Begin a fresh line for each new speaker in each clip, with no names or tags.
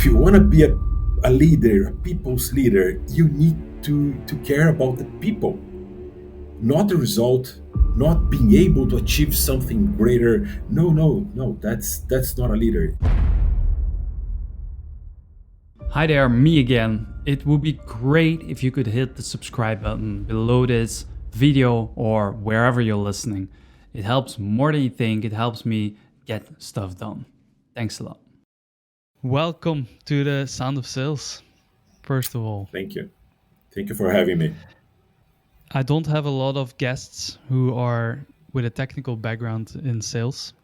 if you want to be a leader, a people's leader, you need to care about the people, not the result, not being able to achieve something greater. No, no, no. That's not a leader.
Hi there, me again. It would be great if you could hit the subscribe button below this video or wherever you're listening. It helps more than you think. It helps me get stuff done. Thanks a lot. Welcome to the Sound of Sales, first of all.
Thank you. Thank you for having me.
I don't have a lot of guests who are with a technical background in sales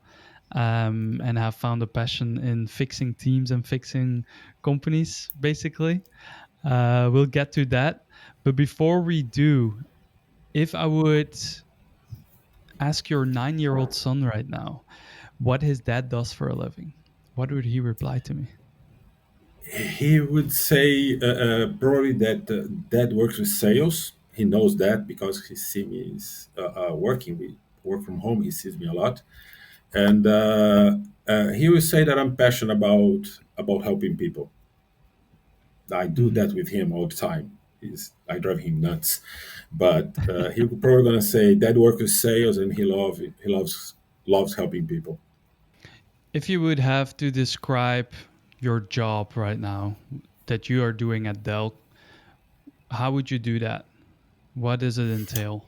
and have found a passion in fixing teams and fixing companies, basically. We'll get to that. But before we do, if I would ask your 9-year-old son right now what his dad does for a living, what would he reply to me?
He would say probably that dad works with sales. He knows that because he sees me working. We work from home. He sees me a lot, and he would say that I'm passionate about helping people. I do that with him all the time. I drive him nuts, but he's probably gonna say dad works with sales and he loves helping people.
If you would have to describe your job right now that you are doing at Dell, how would you do that? What does it entail?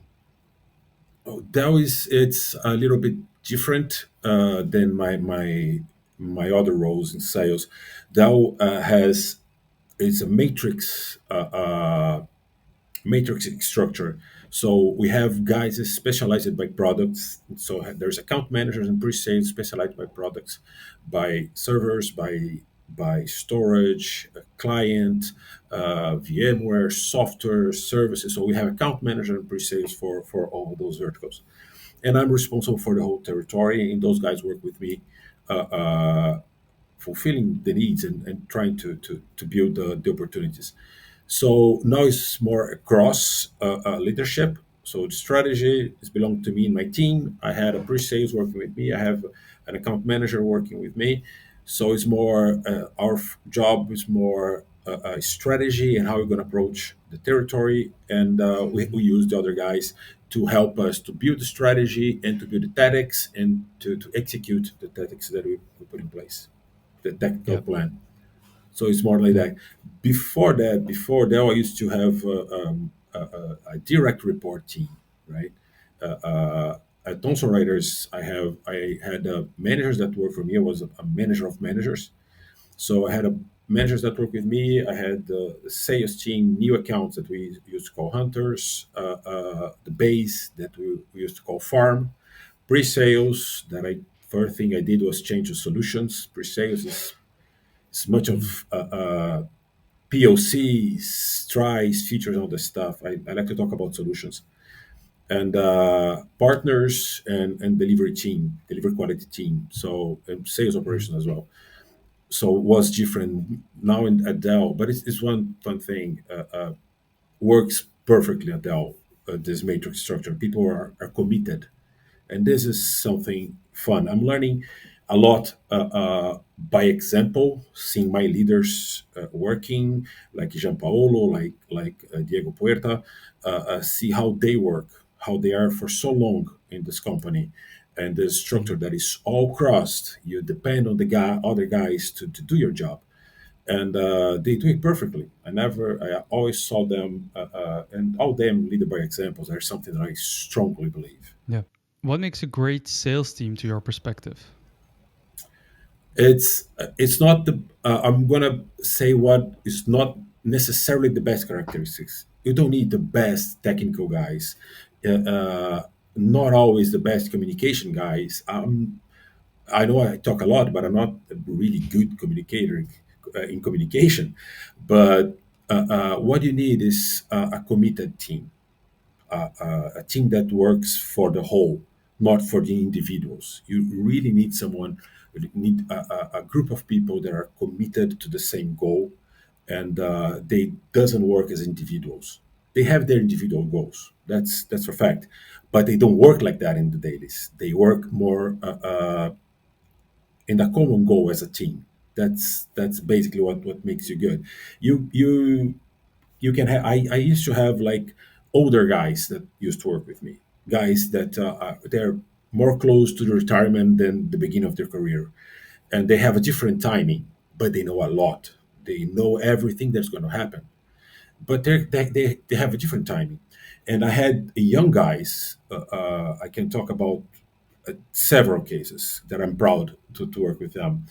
Oh, it's a little bit different than my other roles in sales. Dow has it's a matrix structure. So we have guys specialized by products. So there's account managers and pre-sales specialized by products, by servers, by storage, client, VMware, software, services. So we have account manager and pre-sales for all those verticals, and I'm responsible for the whole territory. And those guys work with me, fulfilling the needs and trying to build the opportunities. So now it's more across leadership. So the strategy is belong to me and my team. I had a pre-sales working with me. I have an account manager working with me. So it's more our job is more strategy and how we're going to approach the territory, and we use the other guys to help us to build the strategy and to build the tactics and to execute the tactics that we put in place, the tactical
Yeah.
plan. So it's more like that. Before that, I used to have a direct report team, right? At Thomson Reuters, I had managers that worked for me. I was a manager of managers, so I had managers that worked with me. I had the sales team, new accounts that we used to call hunters, the base that we used to call farm, pre-sales. First thing I did was change the solutions. Pre-sales is much
Mhm.
of POCs, tries, features, all this stuff. I like to talk about solutions and partners and delivery team, delivery quality team. So sales
Mhm.
operations as well. So it was different now at Dell, but it's one fun thing. Works perfectly at Dell. This matrix structure. People are committed, and this is something fun. I'm learning a lot by example, seeing my leaders working, like Gianpaolo, like Diego Puerta, see how they work, how they are for so long in this company, and the structure
Mhm.
that is all crossed. You depend on the other guys to do your job, and they do it perfectly. I always saw them, and all them lead by examples. Are something that I strongly believe.
Yeah. What makes a great sales team to your perspective?
It's not the I'm gonna say what is not necessarily the best characteristics. You don't need the best technical guys, not always the best communication guys. I know I talk a lot, but I'm not a really good communicator in communication. But what you need is a committed team, a team that works for the whole, not for the individuals. You really need need a group of people that are committed to the same goal, and they doesn't work as individuals. They have their individual goals. That's a fact, but they don't work like that in the dailies. They work more in a common goal as a team. That's basically what makes you good. You you can have. I used to have like older guys that used to work with me, guys that they're more close to the retirement than the beginning of their career, and they have a different timing, but they know a lot. They know everything that's going to happen, but they have a different timing. And I had young guys. I can talk about several cases that I'm proud to work with them.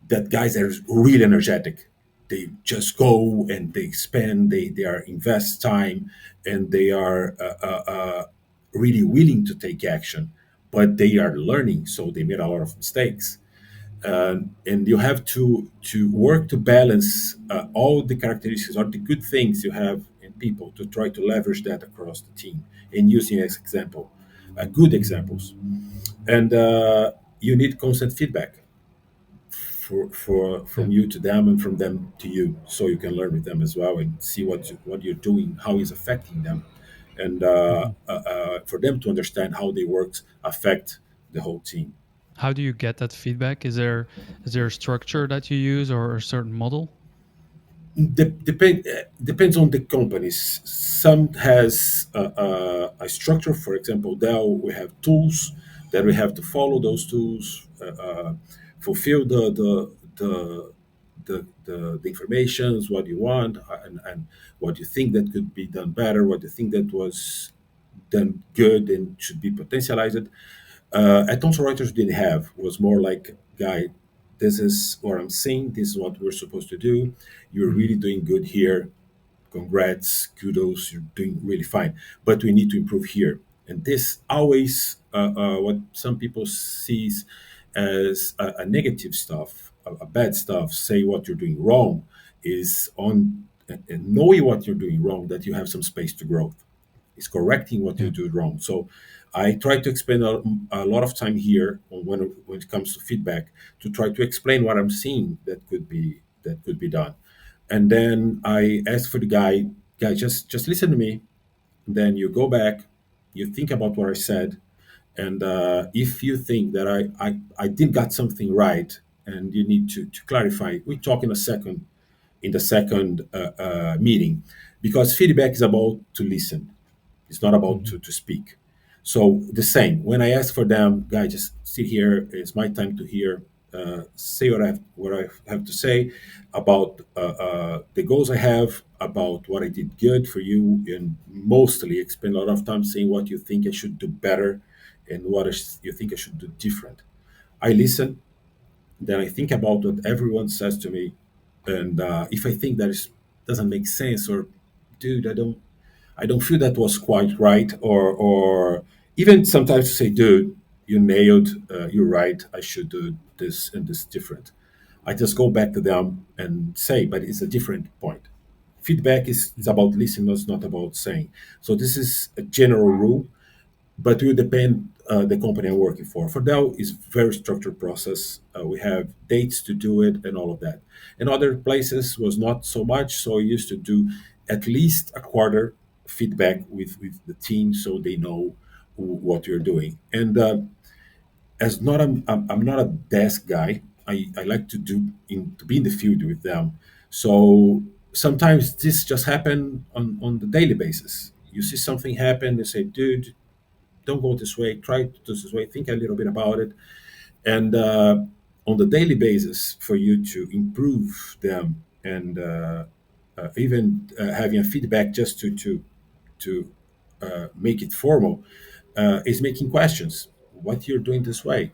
That guys are really energetic. They just go and they spend, they are invest time, and they are really willing to take action. But they are learning, so they made a lot of mistakes. And you have to work to balance all the characteristics or the good things you have in people to try to leverage that across the team and using as example, good examples. And you need constant feedback for
Yeah.
from you to them and from them to you, so you can learn with them as well and see what you're doing, how it's affecting them, and
Mhm.
for them to understand how they works affect the whole team.
How do you get that feedback? Is there a structure that you use or a certain model?
Depends on the companies. Some has a structure. For example, Dell, we have tools that we have to follow. Those tools fulfill the informations, what you want, and what you think that could be done better, what you think that was done good and should be potentialized. At Thomson Reuters didn't have, was more like, guy, this is what I'm saying, this is what we're supposed to do. You're
Mhm.
really doing good here. Congrats, kudos, you're doing really fine. But we need to improve here. And this always what some people sees as a negative stuff, a bad stuff, say what you're doing wrong, is on and knowing what you're doing wrong, that you have some space to grow, is correcting what you
Yeah.
do wrong. So I try to spend a lot of time here when it comes to feedback to try to explain what I'm seeing that could be done. And then I ask for the guy, just listen to me. Then you go back, you think about what I said, and if you think that I did got something right and you need to clarify, we talk in the second meeting, because feedback is about to listen, it's not about
Mhm.
to speak. So the same. When I ask for them, guys, just sit here. It's my time to hear. Say what I have to say about the goals I have, about what I did good for you, and mostly spend a lot of time saying what you think I should do better, and what you think I should do different. I listen, then I think about what everyone says to me, and if I think that doesn't make sense, or dude, I don't feel that was quite right, or even sometimes to say, dude, you nailed, you're right, I should do this and this different. I just go back to them and say, but it's a different point. Feedback is
Mhm.
about listening, it's not about saying. So this is a general rule, but it will depend the company I'm working for. For Dell, it's very structured process. We have dates to do it and all of that. In other places was not so much, so I used to do at least a quarter feedback with the team so they know what you're doing. And as not I'm not a desk guy. I like to to be in the field with them. So sometimes this just happen on the daily basis. You see something happen, they say, dude, don't go this way, try to do this way, think a little bit about it. And on the daily basis, for you to improve them, and even having a feedback just to make it formal, is making questions. What you're doing this way?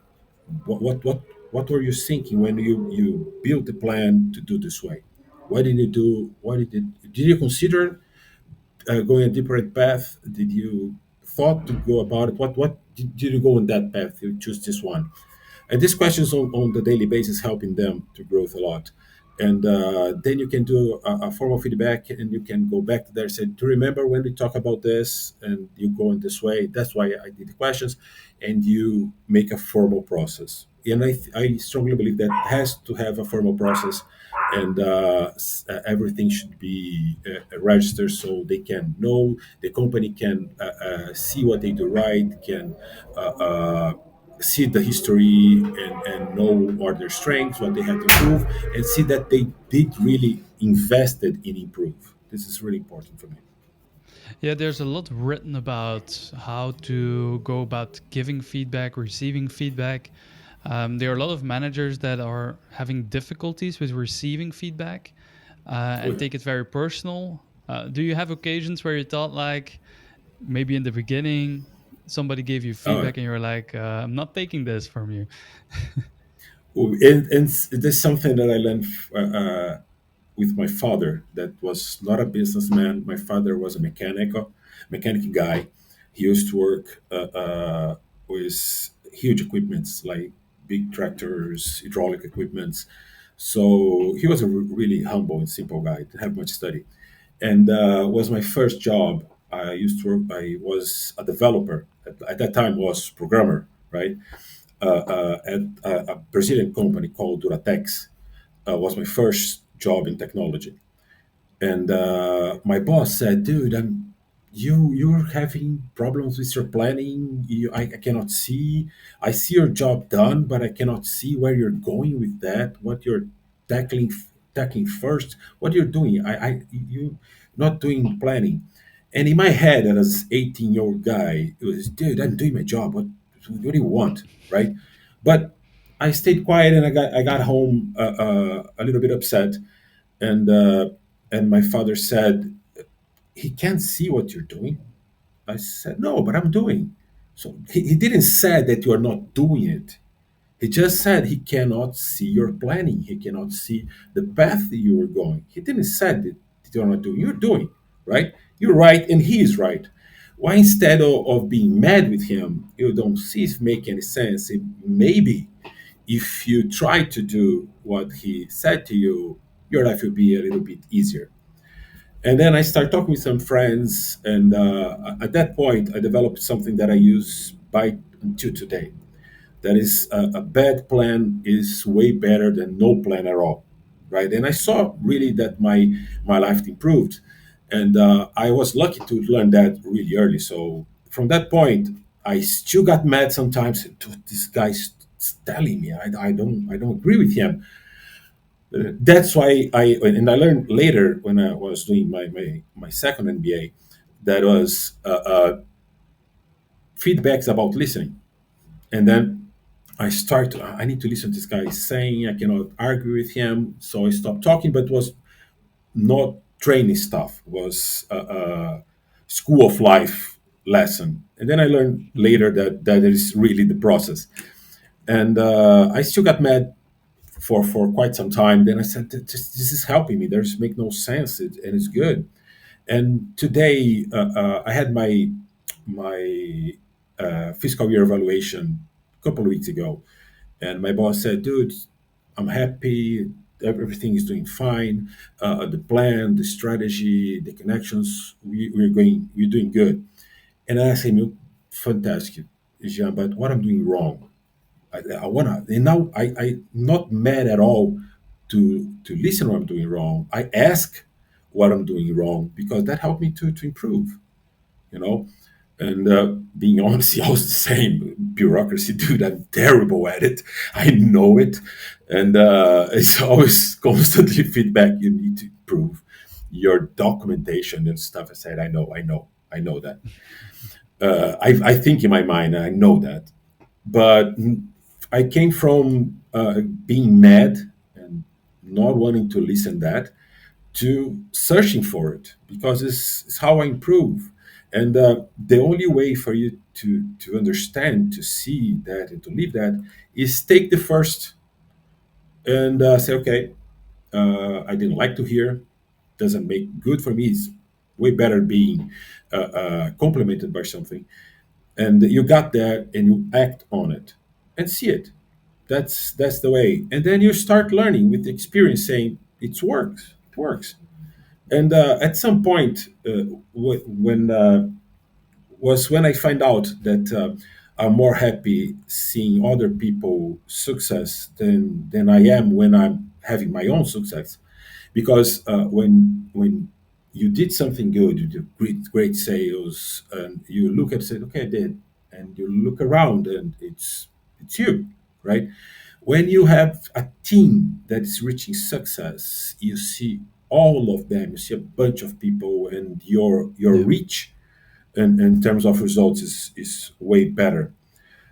What were you thinking when you built the plan to do this way? What did you do? What did you consider going a different path? Did you thought to go about it? What did you go on that path? You choose this one, and these questions on the daily basis helping them to growth a lot. And then you can do a formal feedback, and you can go back to there and say, do you remember when we talk about this? And you go in this way. That's why I did the questions, and you make a formal process. And I strongly believe that has to have a formal process, and everything should be registered so they can know, the company can see what they do right, can uh, uh, see the history and know what their strengths, what they have to improve, and see that they did really invested in improve. This is really important for me.
Yeah, there's a lot written about how to go about giving feedback, receiving feedback. There are a lot of managers that are having difficulties with receiving feedback
Oh
and
yeah.
take it very personal. Do you have occasions where you thought, like, maybe in the beginning, somebody gave you
Oh,
feedback and you were like, I'm not taking this from you?
and there's something that I learned with my father that was not a businessman. My father was a mechanic guy. He used to work with huge equipments like big tractors, hydraulic equipments. So he was a really humble and simple guy. Didn't have much study, and was my first job. I used to work. I was a developer at that time. Was programmer, right? At a Brazilian company called Duratex. Was my first job in technology, and my boss said, "Dude, you're having problems with your planning. I cannot see. I see your job done, but I cannot see where you're going with that. What you're tackling tackling first. What you're doing. You not doing planning." And in my head, as 18-year-old guy, it was, "Dude, I'm doing my job. What do you want, right?" But I stayed quiet, and I got home a little bit upset, and my father said, "He can't see what you're doing." I said, "No, but I'm doing." So he didn't say that you are not doing it. He just said he cannot see your planning. He cannot see the path that you are going. He didn't say that you're not doing. You're doing, right? You're right, and he is right. Why instead of being mad with him, you don't see if make any sense? Maybe if you try to do what he said to you, your life will be a little bit easier. And then I start talking with some friends, and at that point, I developed something that I use by until today. That is, a bad plan is way better than no plan at all, right? And I saw really that my life improved, and I was lucky to learn that really early. So from that point, I still got mad sometimes. This guy's telling me I don't agree with him. That's why I learned later when I was doing my second MBA that was feedbacks about listening. And then I need to listen to this guy saying. I cannot argue with him. So I stopped talking, but it was not training stuff. It was a school of life lesson. And then I learned later that is really the process. And I still got mad for quite some time. Then I said, this is helping me. There's make no sense, and it's good. And today, I had my fiscal year evaluation a couple of weeks ago, and my boss said, "Dude, I'm happy. Everything is doing fine. The plan, the strategy, the connections, we're doing good." And I said, "Fantastic, Jean, but what I'm doing wrong? I wanna." And now I not mad at all to listen what I'm doing wrong. I ask what I'm doing wrong because that helped me to improve. You know, and being honest, I was the same. Bureaucracy, dude, I'm terrible at it. I know it. And it's always constantly feedback. You need to improve your documentation and stuff. I said, I know that. I think in my mind, I know that. But I came from being mad and not wanting to listen that to searching for it because it's how I improve. And the only way for you to understand, to see that, and to live that is take the first and say, okay, I didn't like to hear, doesn't make good for me. It's way better being complimented by something. And you got that and you act on it and see it. That's the way. And then you start learning with experience saying, it works. It works. And at some point, when was when I find out that I'm more happy seeing other people success than I am when I'm having my own success. Because when you did something good, you did great sales, and you look at it, say, okay, I did, and you look around, and it's It's you, right? When you have a team that is reaching success, you see all of them. You see a bunch of people, and your
Yeah.
reach in terms of results is way better.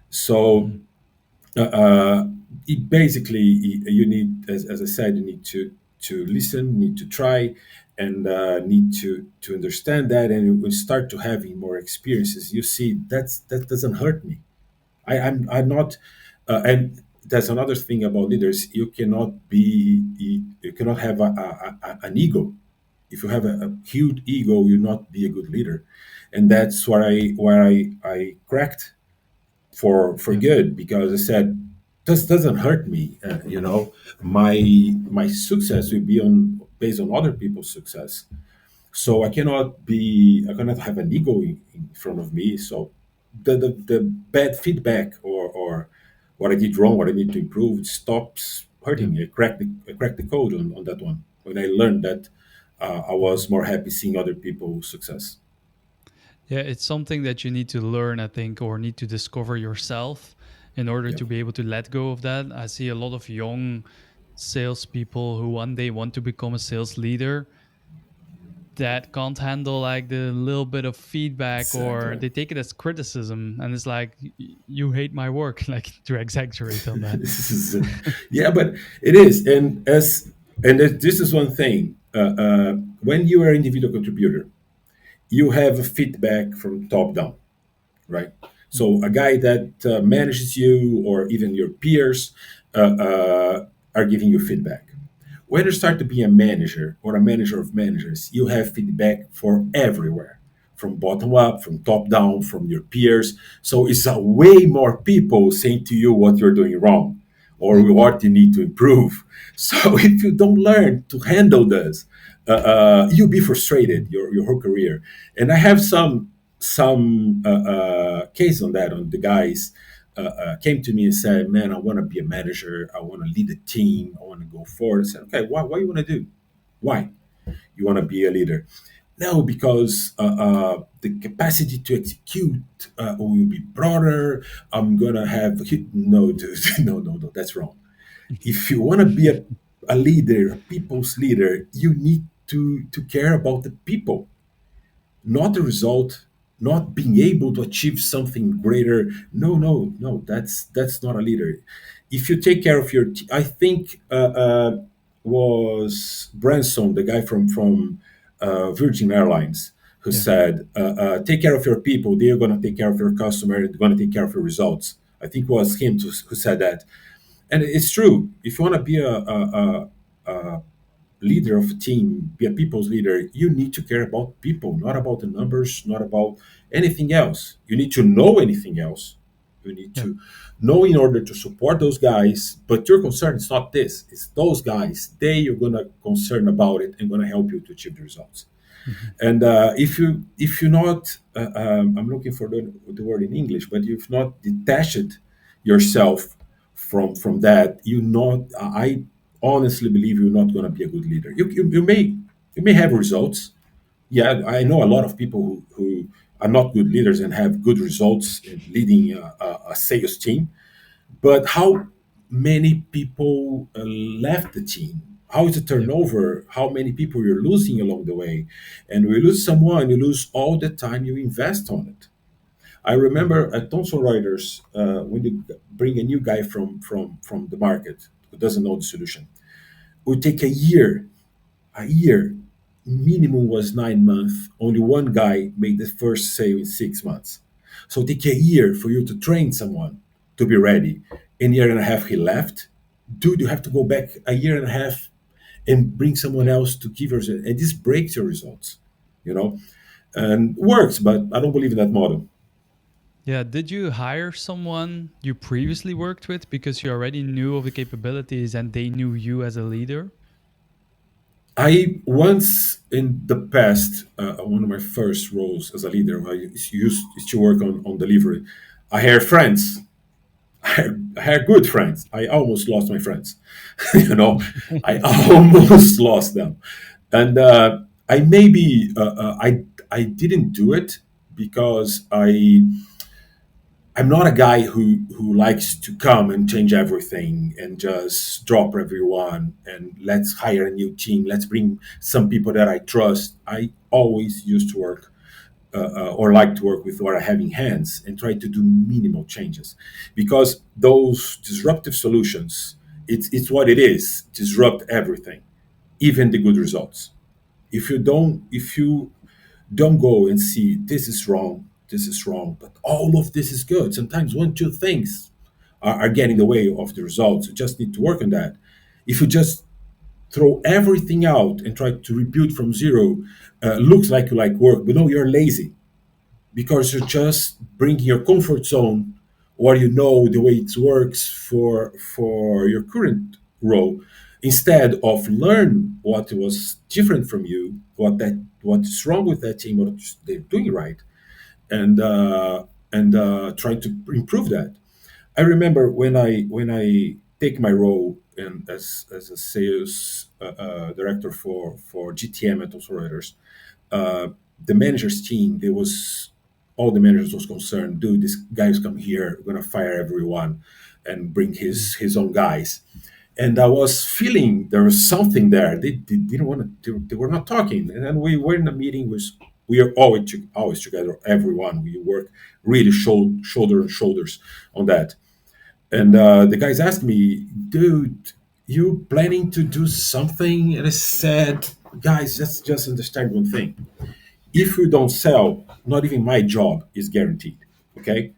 So
Mhm.
uh, it basically, you need, as I said, you need to listen, need to try, and need to understand that, and you start to having more experiences. You see, that doesn't hurt me. I'm not, and that's another thing about leaders. You cannot have an ego. If you have a huge ego, you'll not be a good leader, and that's where I cracked for
Yeah.
good, because I said this doesn't hurt me. My success will be on based on other people's success. So I cannot have an ego in front of me. So the bad feedback or what I did wrong, what I need to improve, it stops
Yeah.
hurting me. I cracked the code on that one when I learned that I
Mhm.
was more happy seeing other people's success.
Yeah, it's something that you need to learn, I think, or need to discover yourself in order
Yeah.
to be able to let go of that. I see a lot of young salespeople who one day want to become a sales leader that can't handle like the little bit of feedback, or
Exactly.
they take it as criticism and it's like, You hate my work," like to exaggerate on that.
This is yeah, but it is, this is one thing. When you are an individual contributor, you have a feedback from top down, right? So a guy that manages you, or even your peers, are giving you feedback. When you start to be a manager or a manager of managers, you have feedback for everywhere, from bottom up, from top down, from your peers. So it's a way more people saying to you what you're doing wrong or what you need to improve. So if you don't learn to handle this, you'll be frustrated your whole career. And I have some case on that, on the guys came to me and said, "Man, I want to be a manager. I want to lead a team. I want to go forward." I said, "Okay, why you want to do? Why you want to be a leader?" No, because the capacity to execute will be broader. I'm gonna have no, dude, no. That's wrong. If you want to be a leader, a people's leader, you need to care about the people, not the result, not being able to achieve something greater. No, no, no. That's not a leader. If you take care of your, I think was Branson, the guy from Virgin Airlines, who
Yeah.
said, "Take care of your people. They're going to take care of your customer. They're going to take care of your results." I think it was him who said that, and it's true. If you want to be a leader of a team, be a people's leader, you need to care about people, not about the numbers, not about anything else. You need to know anything else. You need
Yeah.
to know in order to support those guys. But your concern is not this; it's those guys. They are gonna concern about it and gonna help you to achieve the results.
Mhm.
And if you not, I'm looking for the word in English, but you've not detached yourself from that, you not. I honestly believe you're not going to be a good leader. You may have results. Yeah, I
Yeah.
know a lot of people who are not good leaders and have good results in leading a sales team, but how many people left the team? How is the
Yeah.
turnover? How many people you're losing along the way? And when you lose someone, you lose all the time you invest on it. I
Mhm.
remember at Thomson Reuters, when you bring a new guy from the market who doesn't know the solution, it would take a year. Minimum was 9 months. Only one guy made the first sale in 6 months. So it take a year for you to train someone to be ready. In a year and a half, he left. Dude, you have to go back a year and a half and bring someone
Yeah.
else to give yours, and this breaks your results. You know, and works, but I don't believe in that model.
Yeah. Did you hire someone you previously worked with because you already knew of the capabilities and they knew you as a leader?
I once in the past, one of my first roles as a leader, I used to work on delivery. I had friends. I had good friends. I almost lost my friends. you know, I almost lost them, and I maybe I didn't do it because I'm not a guy who likes to come and change everything and just drop everyone and let's hire a new team. Let's bring some people that I trust. I always used to work or like to work with what I have in hands and try to do minimal changes, because those disruptive solutions, it's what it is: disrupt everything, even the good results. If you don't go and see this is wrong, but all of this is good. Sometimes one, two things are getting in the way of the results. You just need to work on that. If you just throw everything out and try to rebuild from zero, looks like you like work, but no, you're lazy because you're just bringing your comfort zone or you know the way it works for your current role, instead of learn what was different from you, what's wrong with that team, what they're doing right, and try to improve that. I remember when I take my role as a sales director for GTM at Thomson Reuters. uh, the managers team, there was all the managers was concerned, dude, this guy's come here gonna fire everyone and bring his own guys. And I was feeling there was something there. They didn't want to, they were not talking. And then we were in a meeting with, we are always together, everyone. We work really shoulder and shoulders on that. And the guys asked me, dude, you planning to do something? And I said, guys, let's just understand one thing. If we don't sell, not even my job is guaranteed. Okay.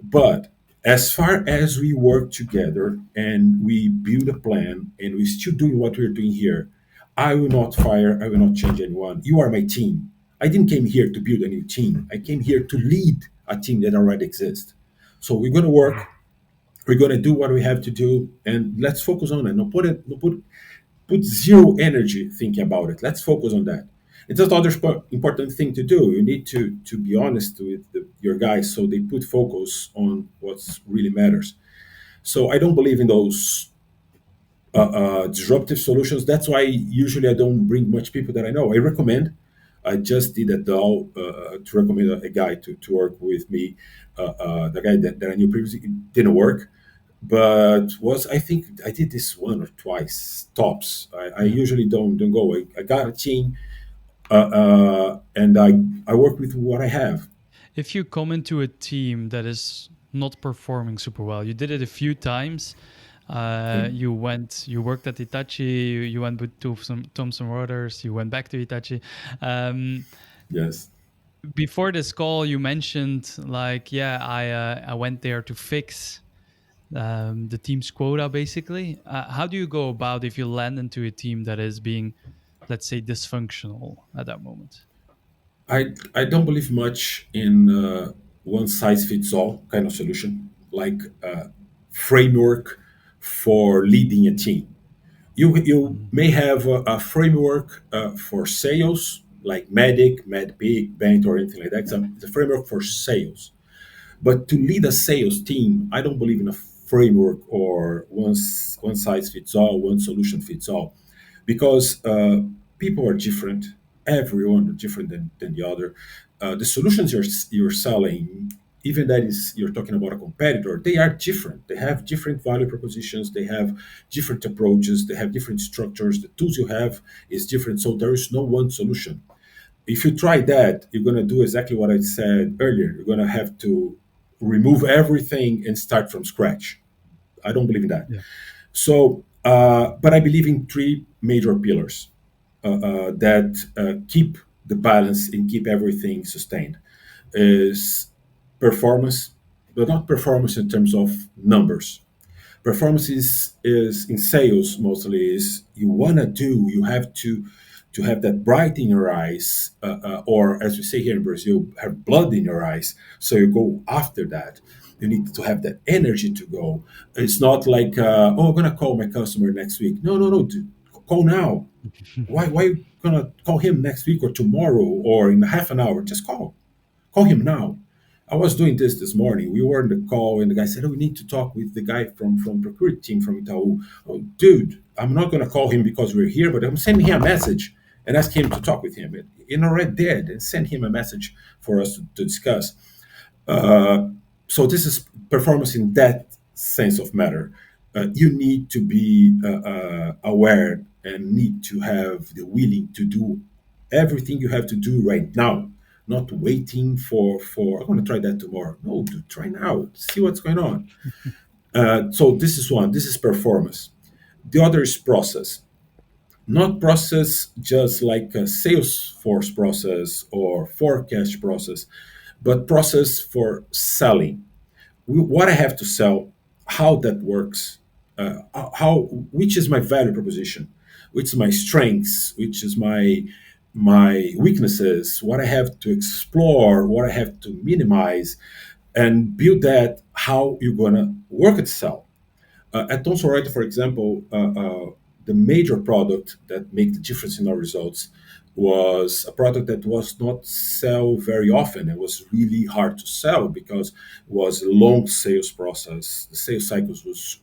But as far as we work together and we build a plan and we're still doing what we're doing here, I will not fire, I will not change anyone. You are my team. I didn't came here to build a new team. I came here to lead a team that already exists. So we're going to work, we're going to do what we have to do, and let's focus on it. Put zero energy thinking about it. Let's focus on that. It's another important thing to do. You need to be honest with your guys so they put focus on what really matters. So I don't believe in those disruptive solutions. That's why usually I don't bring much people that I know. I recommend. I just did a Dell to recommend a guy to work with me. The guy that I knew previously, it didn't work, but was, I think I did this one or twice tops. I
Yeah.
usually don't go. I got a team, and I work with what I have.
If you come into a team that is not performing super well, you did it a few times.
Okay.
You worked at Hitachi, you went to some Thomson Reuters, you went back to Hitachi. Um,
Yes.
Before this call, you mentioned like, yeah, I went there to fix the team's quota, basically. How do you go about if you land into a team that is being, let's say, dysfunctional at that moment?
I don't believe much in one size fits all kind of solution, like framework for leading a team. You
Mhm.
may have a framework for sales, like Medic, MedPeak, Bent, or anything like that. It's a framework for sales. But to lead a sales team, I don't believe in a framework or one size fits all, one solution fits all, because people are different. Everyone is different than the other. The solutions you're selling, even that is you're talking about a competitor, they are different. They have different value propositions. They have different approaches. They have different structures. The tools you have is different. So there is no one solution. If you try that, you're going to do exactly what I said earlier. You're going to have to remove everything and start from scratch. I don't believe in that.
Yeah.
So, but I believe in three major pillars that keep the balance and keep everything sustained. Is performance, but not performance in terms of numbers. Performance is in sales mostly is you want to do, you have to have that bright in your eyes, or as we say here in Brazil, have blood in your eyes, so you go after that. You need to have that energy to go. It's not like oh, I'm gonna call my customer next week. No, no, no, dude, call now. Why you gonna call him next week or tomorrow or in half an hour? Just call him now. I was doing this morning. We were in the call, and the guy said, "Oh, we need to talk with the guy from procurement team from Itaú." Oh, dude, I'm not gonna call him because we're here, but I'm sending him a message and ask him to talk with him. And already did, and send him a message for us to discuss. So this is performance in that sense of matter. You need to be aware and need to have the willing to do everything you have to do right now, not waiting for I'm going to try that tomorrow. No, dude, try now. See what's going on. So this is one. This is performance. The other is process. Not process just like a Salesforce process or forecast process, but process for selling what I have to sell, how that works, how which is my value proposition, which is my strengths, which is my weaknesses, what I have to explore, what I have to minimize, and build that how you're gonna work at sell. At Thomson Reuters, for example, the major product that made the difference in our results was a product that was not sell very often. It was really hard to sell because it was a long sales process. The sales cycles was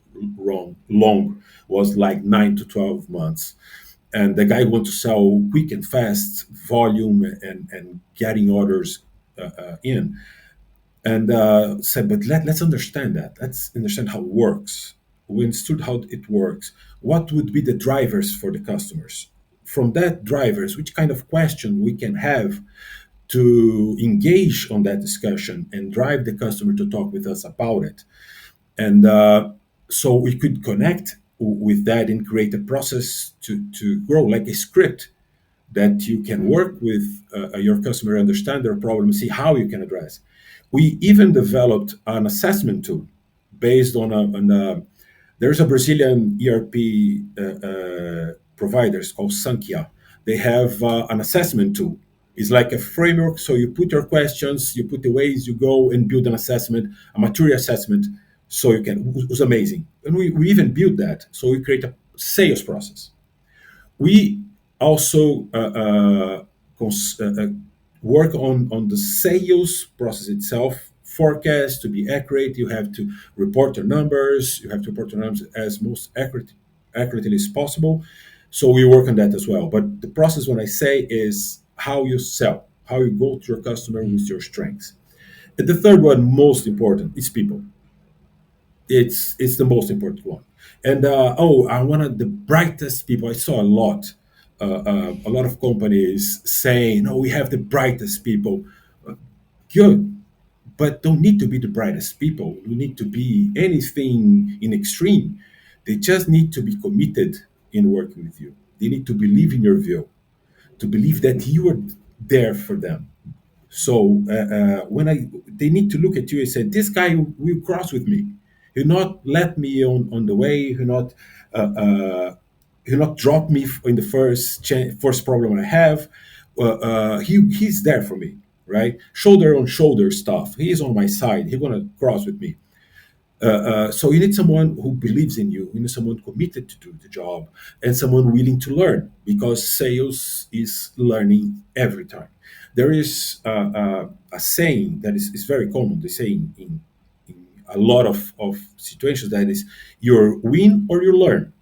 long, was like 9 to 12 months. And the guy wanted to sell quick and fast, volume and getting orders in and said, but let's understand that. Let's understand how it works. We understood how it works. What would be the drivers for the customers? From that drivers, which kind of question we can have to engage on that discussion and drive the customer to talk with us about it. And so we could connect with that and create a process to grow like a script that you can work with your customer, understand their problem, see how you can address. We even developed an assessment tool based on there's a Brazilian ERP provider it's called Sankhya. They have an assessment tool. It's like a framework. So you put your questions, you put the ways you go and build an assessment, a maturity assessment. So you can, it was amazing. And we even built that. So we create a sales process. We also work on the sales process itself. Forecast to be accurate, you have to report your numbers. You have to report your numbers as most accurately as possible. So we work on that as well. But the process, when I say, is how you sell, how you go to your customer with your strengths. And the third one, most important, is people. It's the most important one. And I wanted the brightest people. I saw a lot of companies saying, "Oh, we have the brightest people." Good, but don't need to be the brightest people. You need to be anything in extreme. They just need to be committed in working with you. They need to believe in your view, to believe that you are there for them. So when I they need to look at you and say, "This guy will cross with me. He'll not let me on the way. He'll not drop me in the first problem I have. He's there for me, right? Shoulder on shoulder stuff. He's on my side. He's gonna cross with me." So you need someone who believes in you. You need someone committed to do the job and someone willing to learn because sales is learning every time. There is a saying that is very common. They say in a lot of situations that is you win or you learn,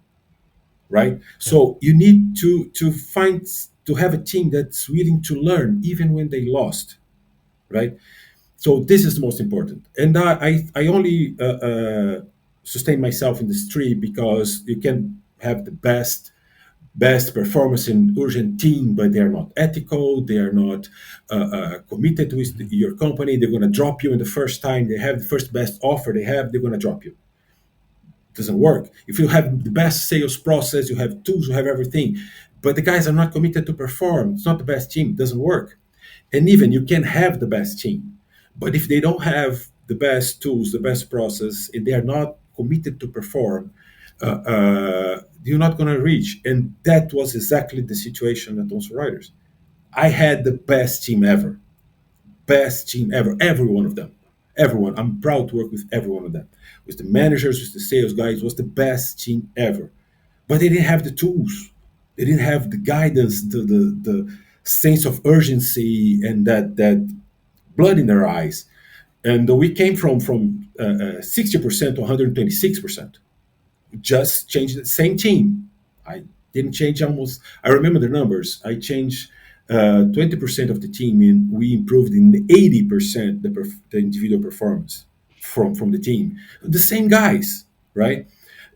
right?
Yeah.
So you need to have a team that's willing to learn even when they lost, right? So this is the most important. And I only sustain myself in this tree because you can have the best performance in urgent team, but they are not ethical. They are not committed with
Mhm.
your company. They're going to drop you in the first time. They have the first best offer they have. They're going to drop you. It doesn't work. If you have the best sales process, you have tools, you have everything, but the guys are not committed to perform. It's not the best team. It doesn't work. And even you can have the best team, but if they don't have the best tools, the best process, and they are not committed to perform, you're not going to reach. And that was exactly the situation at Thomson Reuters. I had the best team ever, every one of them, everyone. I'm proud to work with every one of them. With the managers, with the sales guys, was the best team ever. But they didn't have the tools. They didn't have the guidance, the sense of urgency, and that blood in their eyes. And we came from 60% to 126%. Just changed the same team. I didn't change almost. I remember the numbers. I changed 20% of the team, and we improved in 80% the individual performance. from the team, the same guys, right?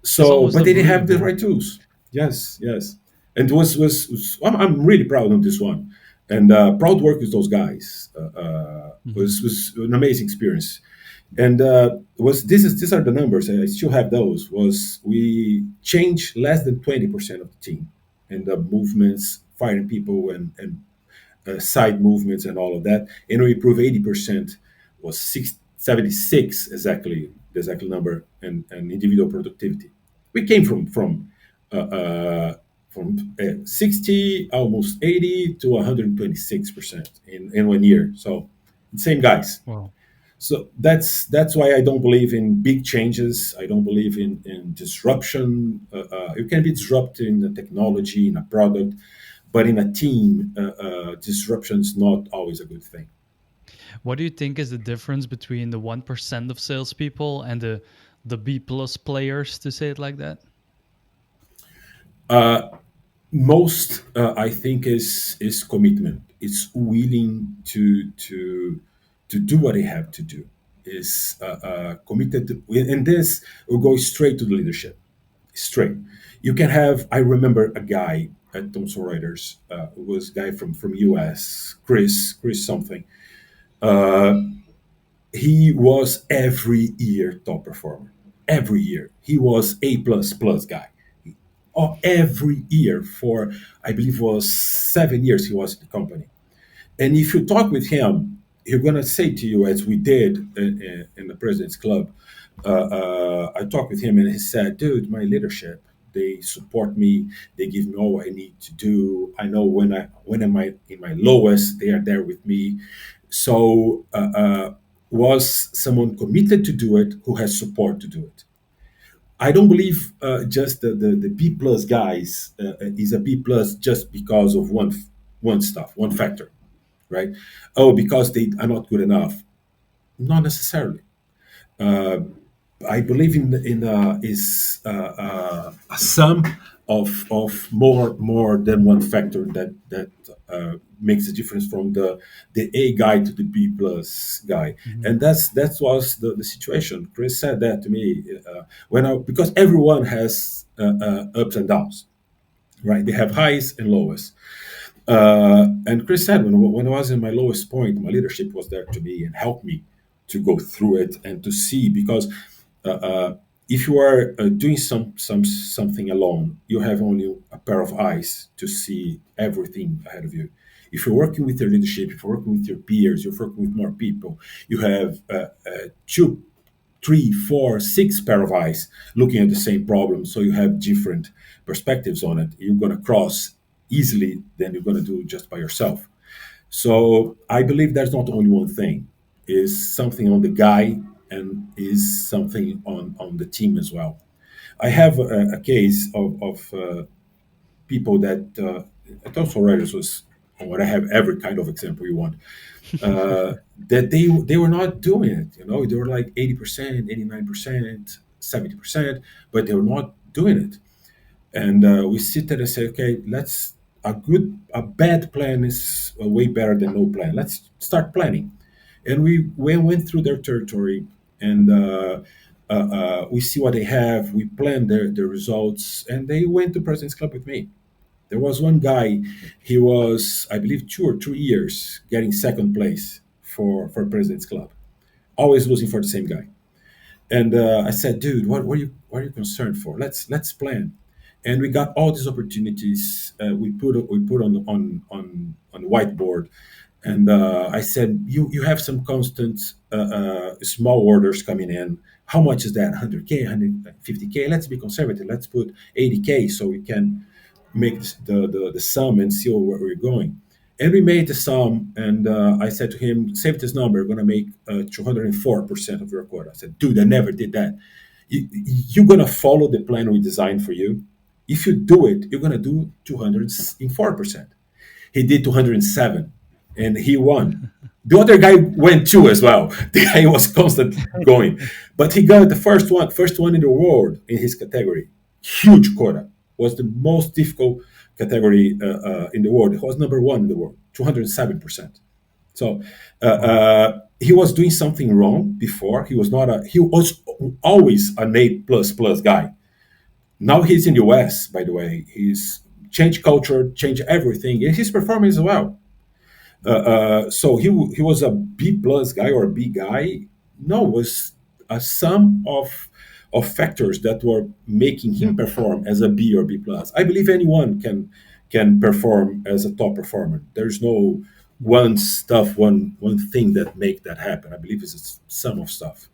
It's
So,
almost
but they didn't have the
unbelievable.
right tools. Yes, yes, and I'm really proud of this one, and proud to work with those guys.
Hmm.
Was an amazing experience, and was these are the numbers. I still have those. Was we changed less than 20% of the team, and the movements, firing people, and side movements and all of that. And we proved 80% was 76 exactly the exact number and individual productivity. We came from 60, almost 80 to 126% in 1 year. So same guys.
Wow.
So that's why I don't believe in big changes. I don't believe in disruption. You can be disrupted in the technology, in a product, but in a team, disruption is not always a good thing.
What do you think is the difference between the 1% of salespeople and the B plus players, to say it like that?
Most, I think, is commitment. It's willing to do what they have to do. Is committed, and this will go straight to the leadership. Straight. You can have. I remember a guy at Thomson Reuters. Who was a guy from US, Chris something. Uh, he was every year top performer. Every year he was A plus plus guy. Oh, every year for I believe was 7 years he was in the company. And if you talk with him, he's gonna say to you, as we did in the President's Club. I talked with him, and he said, "Dude, my leadership, they support me. They give me all I need to do. I know when am I in my lowest, they are there with me." So was someone committed to do it who has support to do it. I don't believe just the B plus guys is a B plus just because of one stuff, one factor, right? Oh, because they are not good enough. Not necessarily. Uh, I believe in is a sum of more than one factor that makes a difference from the A guy to the B plus guy,
Hmm.
and that was the situation. Chris said that to me because everyone has ups and downs, right? They have highs and lows. And Chris said, when I was in my lowest point, my leadership was there to me and helped me to go through it and to see because uh, uh, if you are doing something alone, you have only a pair of eyes to see everything ahead of you. If you're working with your leadership, if you're working with your peers, you're working with more people, you have two, three, four, six pair of eyes looking at the same problem. So you have different perspectives on it. You're going to cross easily than you're going to do just by yourself. So I believe there's not only one thing. Is something on the guy and is something on the team as well. I have a case of people that Thomson Reuters was, or I have every kind of example you want, that they were not doing it. They were like 80%, 89%, 70%, but they were not doing it. And we sit there and say, okay, let's a bad plan is way better than no plan. Let's start planning. And we went through their territory and we see what they have. We plan their results, and they went to President's Club with me. There was one guy, he was, I believe, 2 or 3 years getting second place for President's Club, always losing for the same guy. And I said, dude, what are you concerned for? Let's plan. And we got all these opportunities. We put on the whiteboard, and I said, you have some constant small orders coming in. How much is that? 100K, 150K. Let's be conservative. Let's put 80K so we can make the sum and see where we're going. And we made the sum, and I said to him, save this number, we're going to make 204% of your quota. I said, dude, I never did that. You're going to follow the plan we designed for you. If you do it, you're going to do 204%. He did 207 and he won. The other guy went too as well. The guy was constant going, but he got the first one in the world in his category. Huge quota. Was the most difficult category in the world. It was number one in the world, 207%. So
Wow.
he was doing something wrong before. He was not a. He was always an A plus plus guy. Now he's in the US, by the way. He's changed culture, changed everything, and his performance as well. So he was a B plus guy or a B guy. No, was a sum of factors that were making him perform as a B or B plus. I believe anyone can perform as a top performer. There's no one thing that make that happen. I believe it's a sum of stuff.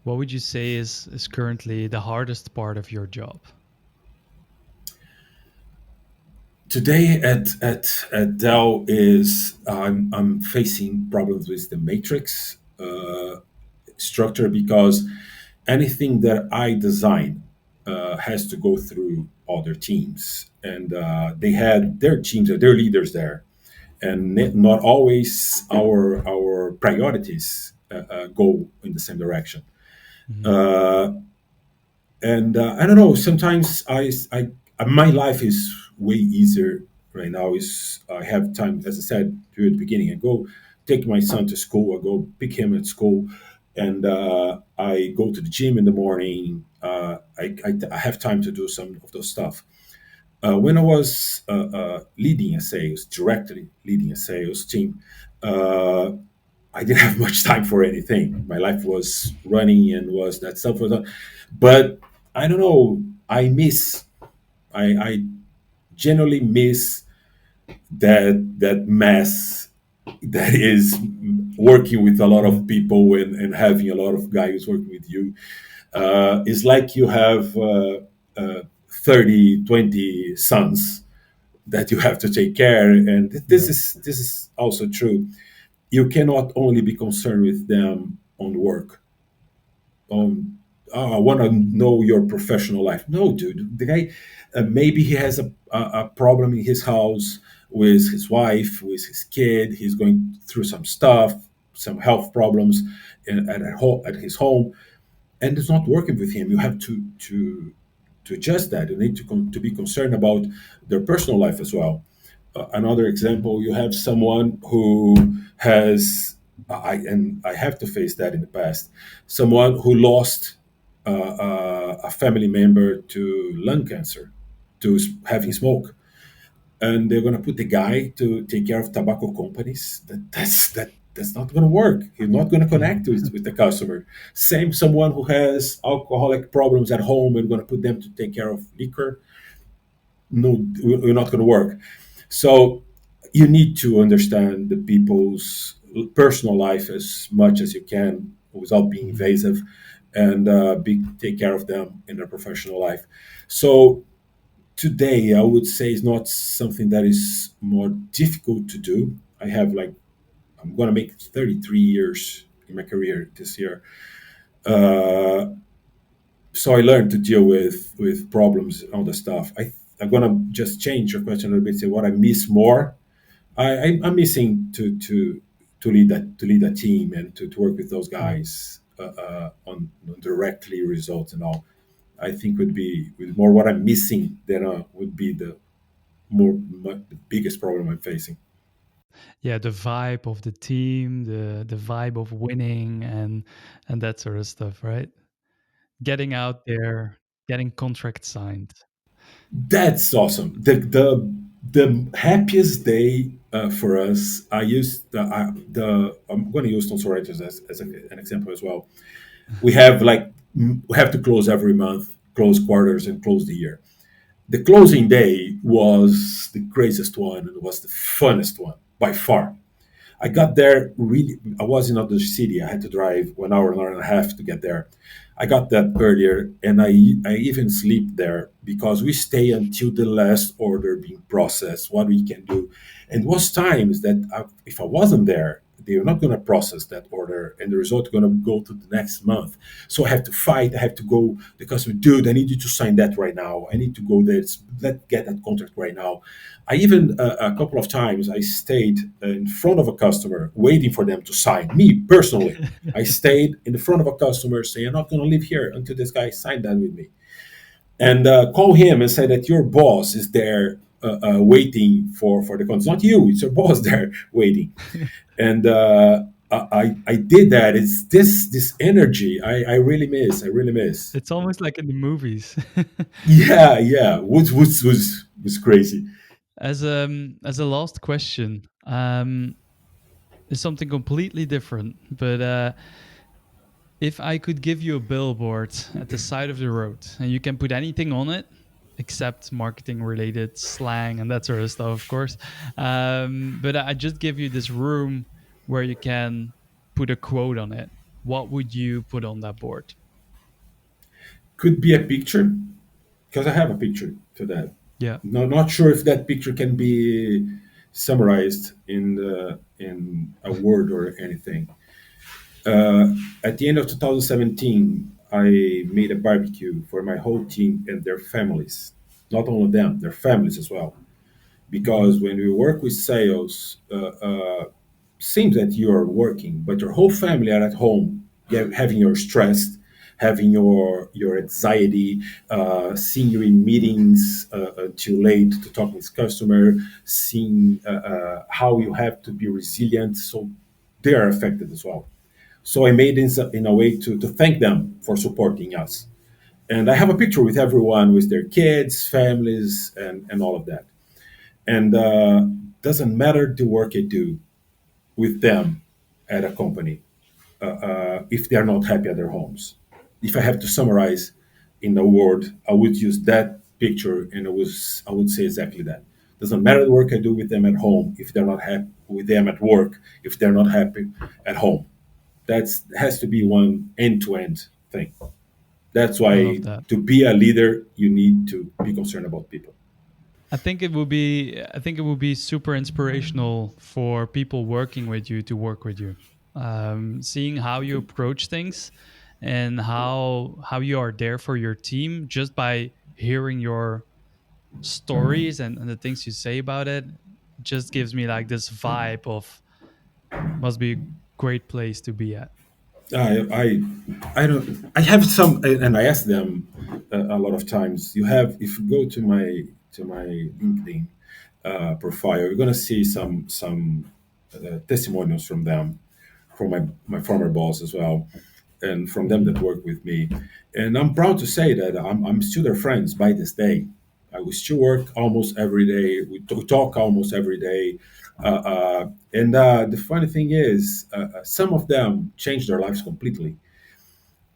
What would you say is currently the hardest part of your job?
Today at Dell is I'm facing problems with the matrix structure because anything that I design has to go through other teams, and they had their teams, their leaders there, and not always our priorities go in the same direction.
Mhm.
Uh, and I don't know. Sometimes my life is way easier right now. Is I have time, as I said to you at the beginning. I go take my son to school. I go pick him at school, and I go to the gym in the morning. I have time to do some of those stuff. When I was leading a sales, directly leading a sales team, uh, I didn't have much time for anything. My life was running and was that stuff was, but I don't know. I generally miss that mess that is working with a lot of people and having a lot of guys working with you. It's like you have 30, 20 sons that you have to take care. And
Yeah.
this is also true. You cannot only be concerned with them on work, on oh, I want to know your professional life. No, dude, the guy maybe he has a problem in his house with his wife, with his kid. He's going through some stuff, some health problems at his home, and it's not working with him. You have to adjust that. You need to be concerned about their personal life as well. Another example, you have someone who has, I have to face that in the past, someone who lost a family member to lung cancer, to having smoke, and they're going to put the guy to take care of tobacco companies. That's not going to work. He's not going to connect with the customer. Same, someone who has alcoholic problems at home and going to put them to take care of liquor. No, we're not going to work. So you need to understand the people's personal life as much as you can without being
Mhm.
invasive, and take care of them in their professional life. So today, I would say is not something that is more difficult to do. I have like I'm going to make 33 years in my career this year. Uh, so I learned to deal with problems and all the stuff. I'm gonna just change your question a little bit. Say what I miss more. I'm missing to lead a team and to work with those
Yeah.
guys on directly results and all. I think would be with more what I'm missing than would be the biggest problem I'm facing.
Yeah, the vibe of the team, the vibe of winning and that sort of stuff, right? Getting out there, getting contracts signed.
That's awesome. The happiest day for us. I used the I'm going to use Thomson Reuters as an example as well. We have we have to close every month, close quarters, and close the year. The closing day was the craziest one and was the funnest one by far. I got there really. I was in another city. I had to drive 1 hour, an hour and a half to get there. I got that earlier, and I even sleep there because we stay until the last order being processed. What we can do, and was times that if I wasn't there, they are not going to process that order, and the result going to go to the next month. So I have to fight. I have to go. The customer, dude, I need you to sign that right now. I need to go there. Let's get that contract right now. I even a couple of times I stayed in front of a customer waiting for them to sign. Me personally, I stayed in the front of a customer saying, "I'm not going to leave here until this guy signed that with me," and call him and say that your boss is there waiting for the content. It's not you, it's your boss there waiting. And I did that. It's this energy I really miss. I really miss.
It's almost like in the movies.
Yeah, yeah. Was crazy.
As a last question, is something completely different. But if I could give you a billboard at the side of the road and you can put anything on it except marketing related slang and that sort of stuff, of course. But I just give you this room where you can put a quote on it. What would you put on that board?
Could be a picture because I have a picture to that.
Yeah.
No, not sure if that picture can be summarized in a word or anything. At the end of 2017, I made a barbecue for my whole team and their families. Not only them, their families as well.
Hmm.
Because when we work with sales, seems that you're working, but your whole family are at home, having your stress, having your anxiety, seeing you in meetings too late to talk with customer, seeing how you have to be resilient. So they are affected as well. So I made it in a way to thank them for supporting us. And I have a picture with everyone, with their kids, families, and all of that. And doesn't matter the work I do with them at a company if they are not happy at their homes. If I have to summarize in a word, I would use that picture, and I would say exactly that. Doesn't matter the work I do with them at home if they're not happy with them at work, if they're not happy at home. That's has to be one end to end thing. That's
I love
why
that.
to be a leader, you need to be concerned about people.
I think it would be super inspirational for people working with you to work with you. Seeing how you approach things and how you are there for your team just by hearing your stories and the things you say about it just gives me like this vibe of must be a great place to be at.
I don't. I have some, and I ask them a lot of times. You have, if you go to my LinkedIn profile, you're gonna see some testimonials from them, from my former boss as well, and from them
Hmm.
that work with me. And I'm proud to say that I'm still their friends by this day. We still work almost every day. We talk almost every day. And the funny thing is, some of them changed their lives completely.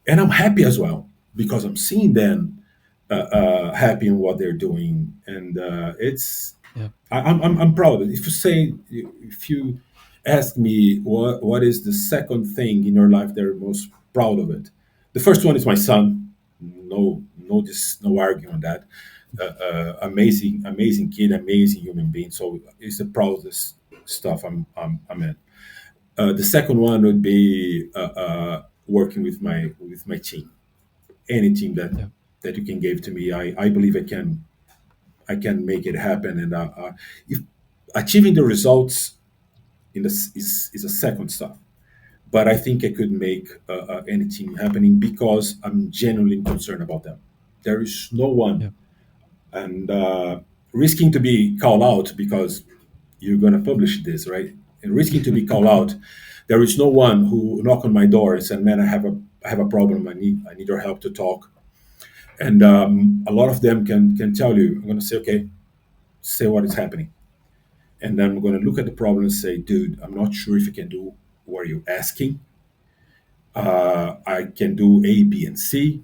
And I'm happy as well because I'm seeing them happy in what they're doing. And
Yeah.
I'm proud. If you ask me what is the second thing in your life that you're most proud of it, the first one is my son. No arguing on that. Amazing kid, amazing human being. So it's the proudest stuff I'm in. The second one would be working with my team. Any team
Yeah.
that you can give to me, I believe I can make it happen. And if achieving the results is a second stuff. But I think I could make anything happening because I'm genuinely concerned about them. There is no one,
Yeah.
and risking to be called out because you're going to publish this, right? And risking to be called out, there is no one who knock on my door and said, "Man, I have a problem. I need your help to talk." And a lot of them can tell you, I'm going to say, "Okay, say what is happening." And then I'm going to look at the problem and say, dude, I'm not sure if you can do what you're asking. I can do A, B, and C.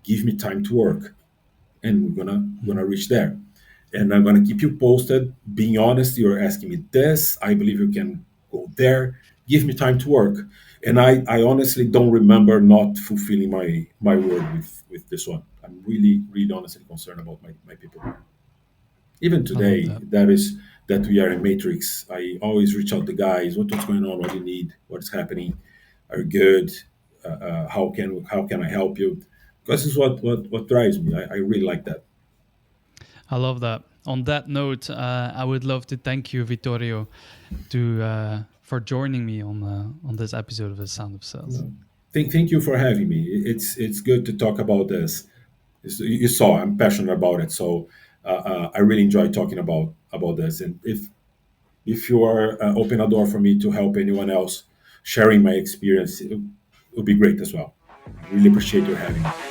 Give me time to work, and we're gonna
Mhm.
reach there. And I'm gonna keep you posted. Being honest, you're asking me this. I believe you can go there. Give me time to work. And I honestly don't remember not fulfilling my word with this one. I'm really honestly concerned about my people. Even
I love
today,
that.
that we are in matrix. I always reach out to guys, what's going on, what do you need, what's happening, are you good, how can I help you, because it's what drives me. I really like that.
I love that. On that note, I would love to thank you, Vittorio, to for joining me on this episode of The Sound of Sales.
No. Thank you for having me. It's good to talk about this. You saw I'm passionate about it, so I really enjoy talking about this. And if you are open a door for me to help anyone else sharing my experience, it would be great as well. I really appreciate your having me.